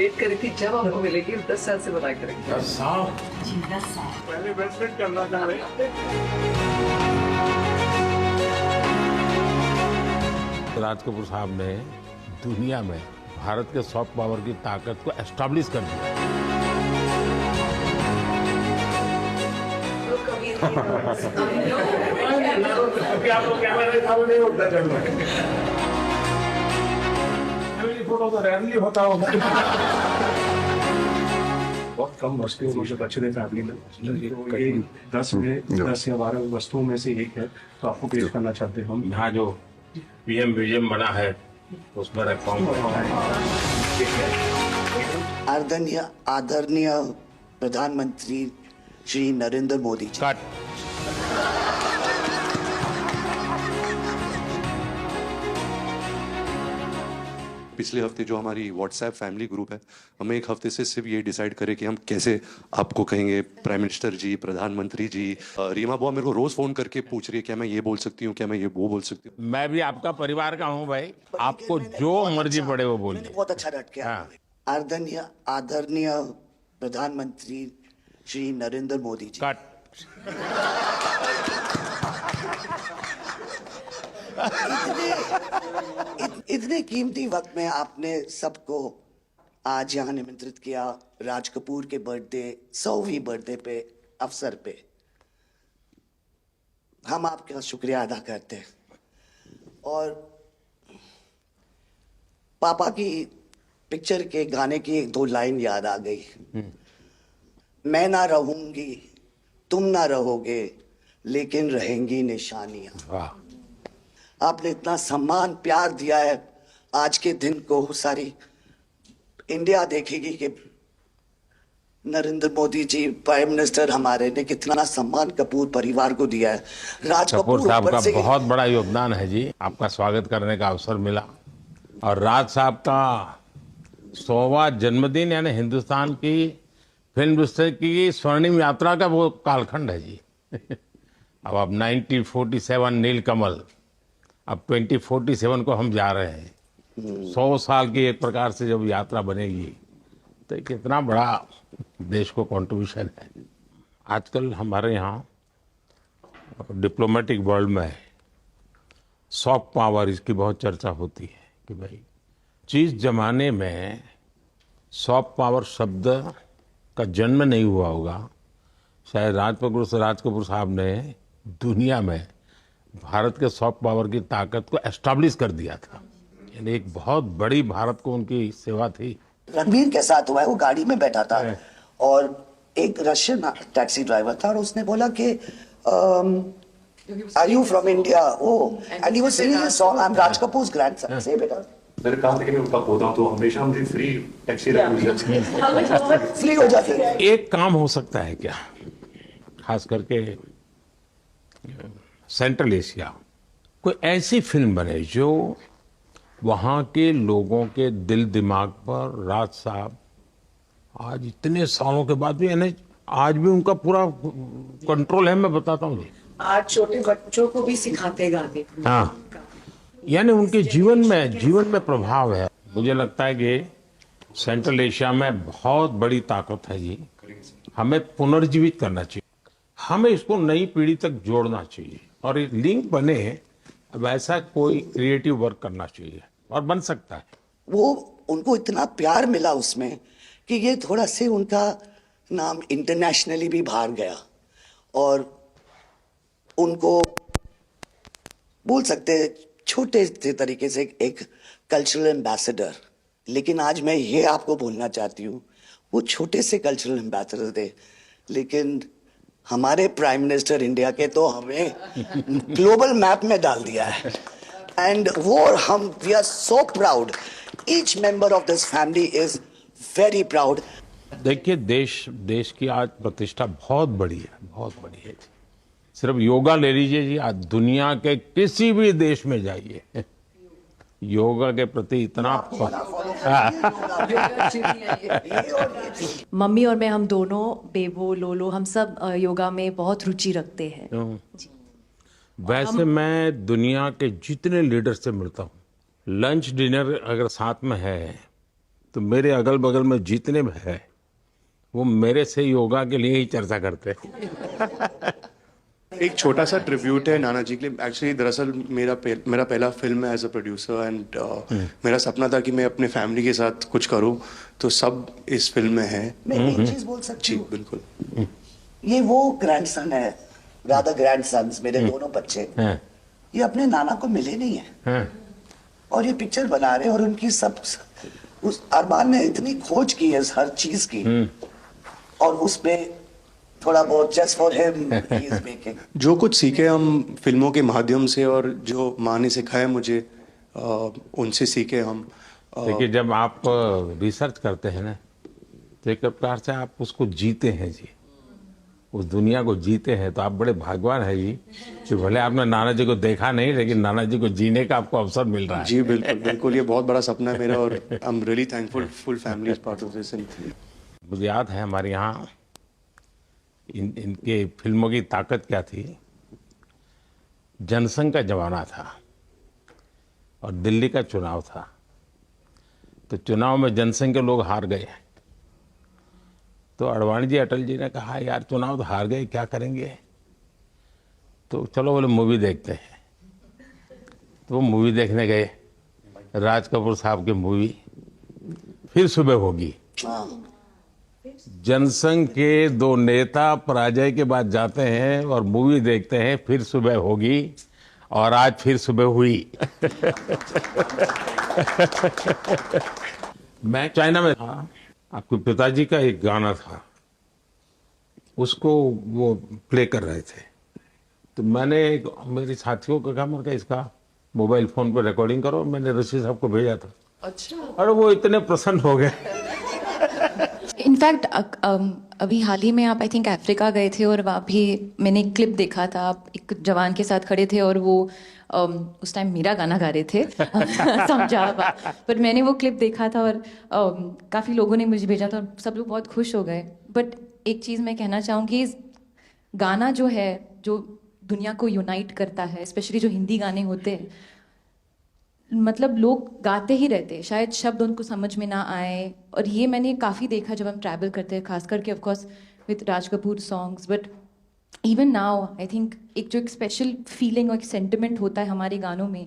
Wait करी थी जब आपको मिलेगी 10 साल से बनाए करेंगे। 10 साल जी 10 साल। पहले इन्वेस्टमेंट करना चाह रहे हैं। राज कपूर साहब ने दुनिया में भारत के सॉफ्ट पावर की ताकत को एस्टैब्लिश कर दिया। अभी आप लोग कैमरे के सामने नहीं उठता चल रहा है। फोटो तो रेयरली होता होगा। बहुत कम वस्तुएं मुझे बचे थे फैमिली में, तो ये 10 या 12 वस्तुओं में से एक है, तो आपको पेश करना चाहते हैं हम। यहाँ जो पीएम म्यूजियम बना है उसमें रिफॉर्म आदरणीय प्रधानमंत्री श्री नरेंद्र मोदी जी। कट। पिछले हफ्ते जो हमारी व्हाट्सएप फैमिली ग्रुप है, हमें एक हफ्ते से सिर्फ ये डिसाइड करें कि हम कैसे आपको कहेंगे प्राइम मिनिस्टर जी, प्रधानमंत्री जी। रीमा बुआ मेरे को रोज फोन करके पूछ रही है क्या मैं ये बोल सकती हूँ, क्या मैं ये वो बोल सकती हूँ। मैं भी आपका परिवार का हूँ भाई, आपको जो मर्जी पड़े वो बोलिए। बहुत अच्छा रट गया। आदरणीय प्रधानमंत्री श्री नरेंद्र मोदी जी। कट। इतने कीमती वक्त में आपने सबको आज यहाँ निमंत्रित किया राज कपूर के बर्थडे 100वीं बर्थडे पे अवसर पे। हम आपका शुक्रिया अदा करते हैं। और पापा की पिक्चर के गाने की 1-2 लाइन याद आ गई। मैं ना रहूंगी, तुम ना रहोगे, लेकिन रहेंगी निशानियां। वाह। आपने इतना सम्मान प्यार दिया है, आज के दिन को सारी इंडिया देखेगी कि नरेंद्र मोदी जी प्राइम मिनिस्टर हमारे ने कितना सम्मान कपूर परिवार को दिया है। राज कपूर साहब का ऊपर से बहुत बड़ा योगदान है जी, आपका स्वागत करने का अवसर मिला। और राज साहब का 100वां जन्मदिन यानी हिंदुस्तान की फिल्म इंडस्ट्री की स्वर्णिम यात्रा का वो कालखंड है जी। अब 1947 नीलकमल, अब 2047 को हम जा रहे हैं। 100 साल की एक प्रकार से जब यात्रा बनेगी तो कितना बड़ा देश को कंट्रीब्यूशन है। आजकल हमारे यहाँ डिप्लोमेटिक वर्ल्ड में सॉफ्ट पावर इसकी बहुत चर्चा होती है कि भाई जिस जमाने में सॉफ्ट पावर शब्द का जन्म नहीं हुआ होगा, शायद राज कपूर साहब ने दुनिया में भारत के सॉफ्ट पावर की ताकत को एस्टैब्लिश कर दिया था। यानी एक बहुत बड़ी भारत को उनकी सेवा थी। रणबीर के साथ हुआ है, वो गाड़ी में बैठा था और एक रशियन टैक्सी ड्राइवर था और उसने बोला कि are you from India? Oh, and he was singing a song, I am Raj Kapoor's grandson. से बेटा मेरे काम लेकिन उनका पौधा तो हमेशा मुझे फ्री टैक्सी फ्री हो जाती है। एक काम हो सकता है क्या, खास करके सेंट्रल एशिया, कोई ऐसी फिल्म बने जो वहाँ के लोगों के दिल दिमाग पर राज साहब आज इतने सालों के बाद भी यानी आज भी उनका पूरा कंट्रोल है। मैं बताता हूँ जी, आज छोटे बच्चों को भी सिखाते गाने। हाँ, यानी उनके जीवन में प्रभाव है। मुझे लगता है कि सेंट्रल एशिया में बहुत बड़ी ताकत है जी। हमें पुनर्जीवित करना चाहिए, हमें इसको नई पीढ़ी तक जोड़ना चाहिए और एक लिंक बने। अब ऐसा कोई क्रिएटिव वर्क करना चाहिए और बन सकता है। वो उनको इतना प्यार मिला उसमें कि ये थोड़ा से उनका नाम इंटरनेशनली भी बाहर गया और उनको बोल सकते हैं छोटे से तरीके से एक कल्चरल एम्बेसडर। लेकिन आज मैं ये आपको बोलना चाहती हूँ, वो छोटे से कल्चरल एम्बेसडर थे, लेकिन हमारे प्राइम मिनिस्टर इंडिया के तो हमें ग्लोबल मैप में डाल दिया है। एंड वो हम we are so proud, each member of this family is very proud. देखिए देश की आज प्रतिष्ठा बहुत बड़ी है, बहुत बड़ी है। सिर्फ योगा ले लीजिए जी, आज दुनिया के किसी भी देश में जाइए, योगा के प्रति इतना मम्मी और मैं, हम दोनों, बेबो लोलो, हम सब योगा में बहुत रुचि रखते हैं। वैसे मैं दुनिया के जितने लीडर से मिलता हूँ, लंच डिनर अगर साथ में है तो मेरे अगल बगल में जितने भी है वो मेरे से योगा के लिए ही चर्चा करते हैं। एक छोटा सा ट्रिब्यूट है नाना जी के लिए। एक्चुअली दरअसल मेरा पहला फिल्म है एज अ प्रोड्यूसर, एंड मेरा सपना था कि मैं अपने फैमिली के साथ कुछ करूं, तो सब इस फिल्म में है। मैं एक चीज बोल सकती जी हूँ, बिल्कुल। ये वो ग्रैंडसन है, रादर ग्रैंडसन्स, मेरे दोनों बच्चे, हैं, ये अपने नाना को मिले नहीं है हैं। और ये पिक्चर बना रहे हैं, और उनकी सब उस अरमान ने इतनी खोज की है हर चीज की, और उसमें थोड़ा बहुत just for him he is making. जो कुछ सीखे हम फिल्मों के माध्यम से, और जो माँ ने सिखाया मुझे, उनसे सीखे हम। देखिए, जब आप रिसर्च करते हैं ना, तो एक प्रकार से आप उसको जीते हैं जी, उस दुनिया को जीते हैं। तो आप बड़े भाग्यवान हैं जी कि भले आपने नाना जी को देखा नहीं, लेकिन नाना जी को जीने का आपको अवसर मिल रहा है। जी बिल्कुल बिल्कुल, ये बहुत बड़ा सपना है मेरा, और I am really thankful, full family is part of this. मुझे याद है हमारे यहाँ इनके फिल्मों की ताकत क्या थी। जनसंघ का जमाना था और दिल्ली का चुनाव था, तो चुनाव में जनसंघ के लोग हार गए। तो अडवाणी जी, अटल जी ने कहा, यार चुनाव तो हार गए, क्या करेंगे, तो चलो बोले मूवी देखते हैं। तो वो मूवी देखने गए, राज कपूर साहब की मूवी फिर सुबह होगी। जनसंघ के दो नेता पराजय के बाद जाते हैं और मूवी देखते हैं फिर सुबह होगी, और आज फिर सुबह हुई। मैं चाइना में था, आपके पिताजी का एक गाना था, उसको वो प्ले कर रहे थे। तो मैंने मेरे साथियों को कहा, मैंने कहा इसका मोबाइल फोन पर रिकॉर्डिंग करो। मैंने ऋषि साहब को भेजा था। अच्छा। और वो इतने प्रसन्न हो गए। इनफैक्ट अभी हाल ही में आप आई थिंक अफ्रीका गए थे, और वहाँ भी मैंने एक क्लिप देखा था, आप एक जवान के साथ खड़े थे और वो उस टाइम मेरा गाना गा रहे थे। समझा, बट मैंने वो क्लिप देखा था और काफ़ी लोगों ने मुझे भेजा था और सब लोग बहुत खुश हो गए। बट एक चीज़ मैं कहना चाहूँगी, गाना जो है, जो दुनिया को यूनाइट करता है, स्पेशली जो हिंदी गाने होते हैं, मतलब लोग गाते ही रहते हैं, शायद शब्द उनको समझ में ना आए। और ये मैंने काफ़ी देखा जब हम ट्रैवल करते हैं, खास करके of course with Raj Kapoor songs, but even now I think एक जो एक स्पेशल फीलिंग और एक सेंटिमेंट होता है हमारे गानों में,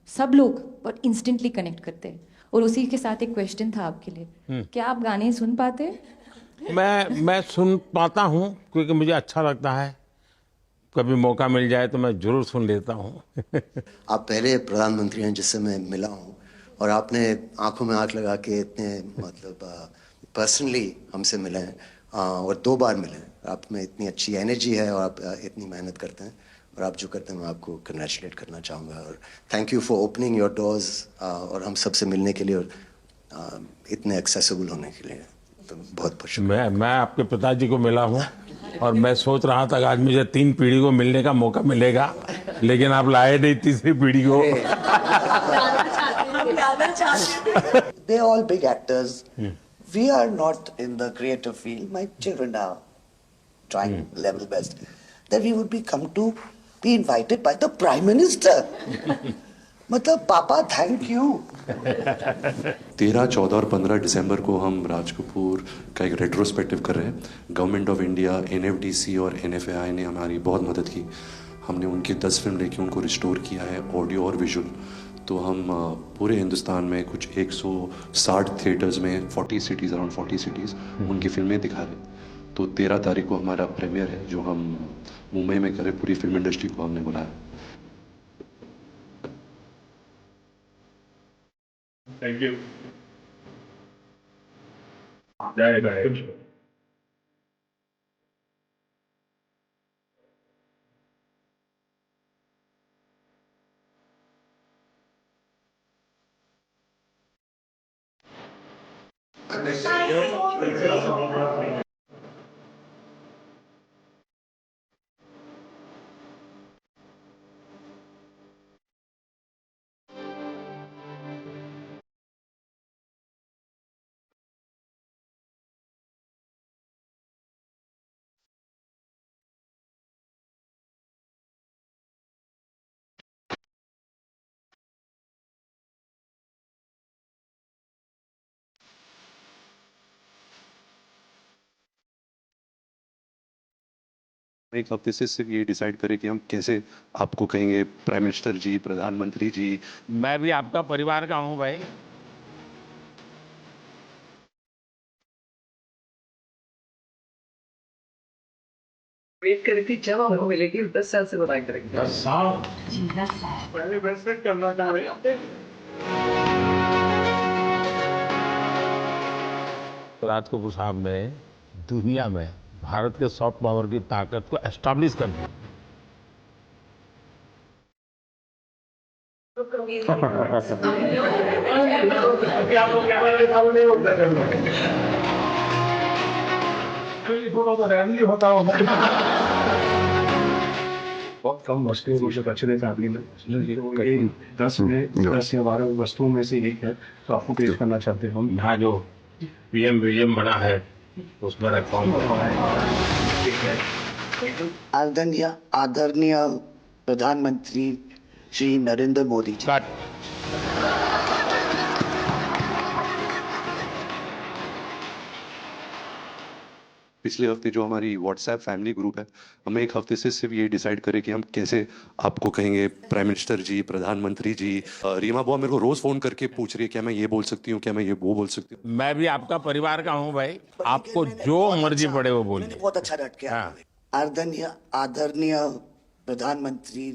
सब लोग बहुत इंस्टेंटली कनेक्ट करते हैं। और उसी के साथ एक क्वेश्चन था आपके लिए, क्या आप गाने सुन पाते हैं? मैं सुन पाता हूँ, क्योंकि मुझे अच्छा लगता है। कभी मौका मिल जाए तो मैं जरूर सुन लेता हूँ। आप पहले प्रधानमंत्री हैं जिससे मैं मिला हूँ, और आपने आंखों में आंख लगा के इतने मतलब पर्सनली हमसे मिले हैं, और 2 बार मिले हैं। आप में इतनी अच्छी एनर्जी है, और आप इतनी मेहनत करते हैं, और आप जो करते हैं मैं आपको कंग्रेचुलेट करना चाहूँगा। और thank you for opening your doors, और हम सबसे मिलने के लिए, और इतने एक्सेसिबल होने के लिए, तो बहुत बहुत शुक्रिया। मैं आपके पिताजी को मिला हूँ, और मैं सोच रहा था कि आज मुझे 3 पीढ़ी को मिलने का मौका मिलेगा, लेकिन आप लाए नहीं तीसरी पीढ़ी को। They're all big actors. We are not in the creative field. My children are trying level best. That we would be invited by the Prime Minister. मतलब पापा थैंक यू। 13, 14 और 15 दिसंबर को हम राज कपूर का एक रेट्रोस्पेक्टिव कर रहे हैं। गवर्नमेंट ऑफ इंडिया, NFDC और NFAI ने हमारी बहुत मदद की। हमने उनकी 10 फिल्म लेके उनको रिस्टोर किया है, ऑडियो और विजुअल। तो हम पूरे हिंदुस्तान में कुछ 160 थिएटर्स में 40 सिटीज़, अराउंड 40 सिटीज़ उनकी फिल्में दिखा रहे हैं। तो 13 तारीख को हमारा प्रीमियर है, जो हम मुंबई में करें। पूरी फिल्म इंडस्ट्री को हमने बुलाया। Thank you. जय जय। एक हफ्ते से सिर्फ ये डिसाइड करें कि हम कैसे आपको कहेंगे प्राइम मिनिस्टर जी, प्रधानमंत्री जी। मैं भी आपका परिवार का हूं भाई। वेट कर रही थी जब हमको मिलेगी 10 साल से बताया करेंगे। 10 साल। पहले ब्रेसलेट करना था राज कपूर साहब ने दुनिया में भारत के सॉफ्ट पावर की ताकत को एस्टैब्लिश कर दिया। बहुत कम वस्तुओं को जो बचने फैमिली में तो ये 10 में 10 या 12 वस्तुओं में से एक है तो आपको पेश करना चाहते हैं हम। यहाँ जो पीएम म्यूजियम बना है उसमें रखा हूँ। आदरणीय आदरणीय प्रधानमंत्री श्री नरेंद्र मोदी जी, कट। पिछले हफ्ते जो हमारी व्हाट्सएप फैमिली ग्रुप है, हमें एक हफ्ते से सिर्फ ये डिसाइड करें कि हम कैसे आपको कहेंगे प्राइम मिनिस्टर जी, प्रधानमंत्री जी। रीमा बुआ मेरे को रोज फोन करके पूछ रही है क्या मैं ये बोल सकती हूँ, क्या मैं ये वो बोल सकती हूँ। मैं भी आपका परिवार का हूं भाई। आपको जो मर्जी पड़े वो मैंने बोलिए। बहुत अच्छा रट किया। हाँ। आदरणीय आदरणीय प्रधानमंत्री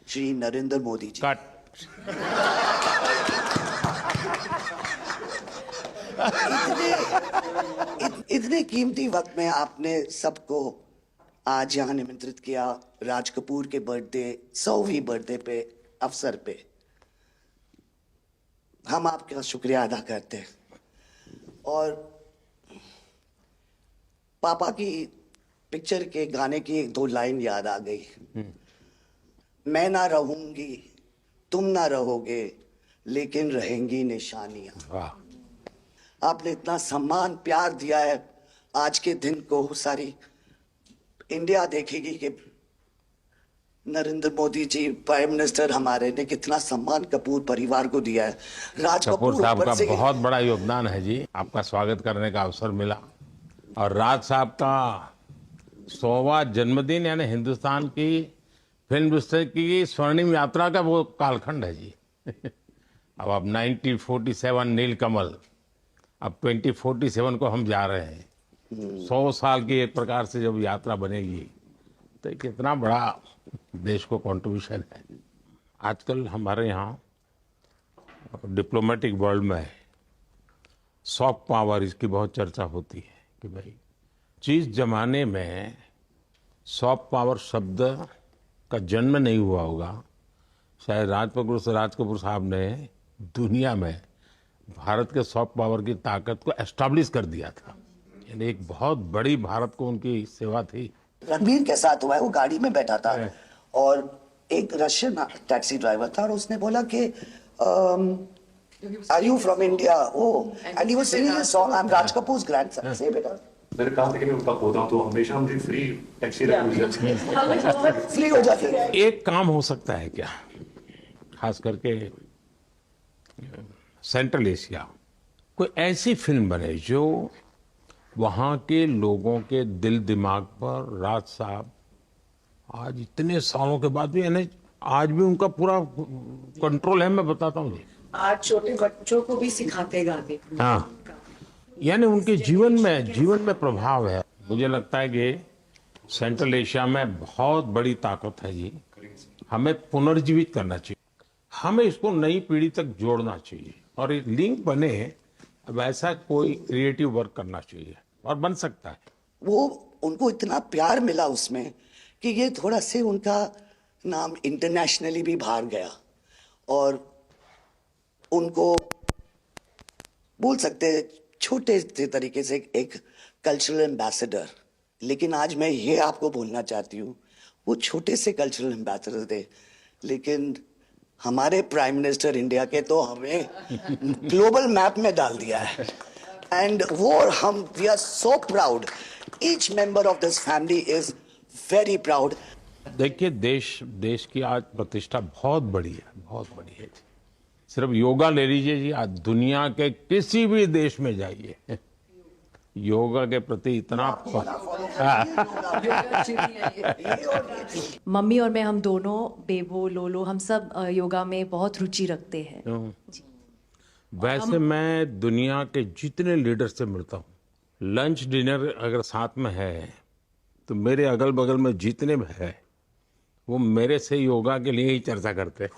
श्री नरेंद्र मोदी जी, कट। इतने कीमती वक्त में आपने सबको आज यहाँ निमंत्रित किया राज कपूर के बर्थडे 100वीं बर्थडे पे अवसर पे। हम आपका शुक्रिया अदा करते हैं। और पापा की पिक्चर के गाने की 1-2 लाइन याद आ गई। मैं ना रहूंगी, तुम ना रहोगे, लेकिन रहेंगी निशानियां। वाह। आपने इतना सम्मान प्यार दिया है, आज के दिन को सारी इंडिया देखेगी कि नरेंद्र मोदी जी प्राइम मिनिस्टर हमारे ने कितना सम्मान कपूर परिवार को दिया है। राज कपूर कपूर साहब ऊपर का से बहुत बड़ा योगदान है जी। आपका स्वागत करने का अवसर मिला और राज साहब का 100वां जन्मदिन यानी हिंदुस्तान की फिल्म इंडस्ट्री की स्वर्णिम यात्रा का वो कालखंड है जी। अब 1947 नीलकमल, अब 2047 को हम जा रहे हैं। 100 साल की एक प्रकार से जब यात्रा बनेगी तो कितना बड़ा देश को कंट्रीब्यूशन है। आजकल हमारे यहाँ डिप्लोमेटिक वर्ल्ड में सॉफ्ट पावर इसकी बहुत चर्चा होती है कि भाई जिस जमाने में सॉफ्ट पावर शब्द का जन्म नहीं हुआ होगा, शायद राज कपूर साहब ने दुनिया में भारत के सॉफ्ट पावर की ताकत को एस्टैब्लिश कर दिया था। यानी एक बहुत बड़ी भारत को उनकी सेवा थी। रणबीर के साथ हुआ है, वो गाड़ी में बैठा था और एक रशियन टैक्सी ड्राइवर था और उसने बोला कि are you from India? Oh, and he was singing a song, I am Raj Kapoor's grandson. से बेटा मैंने कहा था कि मैं उनका पोता हूं तो हमेशा मुझे फ्री टैक्सी फ्री हो जाती है। एक काम हो सकता है क्या, खास करके सेंट्रल एशिया, कोई ऐसी फिल्म बने जो वहाँ के लोगों के दिल दिमाग पर राज साहब आज इतने सालों के बाद भी यानी आज भी उनका पूरा कंट्रोल है। मैं बताता हूँ जी, आज छोटे बच्चों को भी सिखाते गाने। हाँ, यानी उनके जीवन में प्रभाव है। मुझे लगता है कि सेंट्रल एशिया में बहुत बड़ी ताकत है जी। हमें पुनर्जीवित करना चाहिए, हमें इसको नई पीढ़ी तक जोड़ना चाहिए और एक लिंक बने। अब ऐसा कोई क्रिएटिव वर्क करना चाहिए और बन सकता है। वो उनको इतना प्यार मिला उसमें कि ये थोड़ा से उनका नाम इंटरनेशनली भी बाहर गया और उनको बोल सकते हैं छोटे से तरीके से एक कल्चरल एम्बेसडर। लेकिन आज मैं ये आपको बोलना चाहती हूँ, वो छोटे से कल्चरल एम्बेसडर थे लेकिन हमारे प्राइम मिनिस्टर इंडिया के तो हमें ग्लोबल मैप में डाल दिया है। एंड वो हम we are so proud, each member of this family is very proud. देखिए देश की आज प्रतिष्ठा बहुत बड़ी है। सिर्फ योगा ले लीजिए जी, आज दुनिया के किसी भी देश में जाइए, योगा के प्रति इतना मम्मी और मैं, हम दोनों, बेबो, लोलो, हम सब योगा में बहुत रुचि रखते हैं। वैसे मैं दुनिया के जितने लीडर से मिलता हूँ, लंच डिनर अगर साथ में है तो मेरे अगल बगल में जितने भी है वो मेरे से योगा के लिए ही चर्चा करते हैं।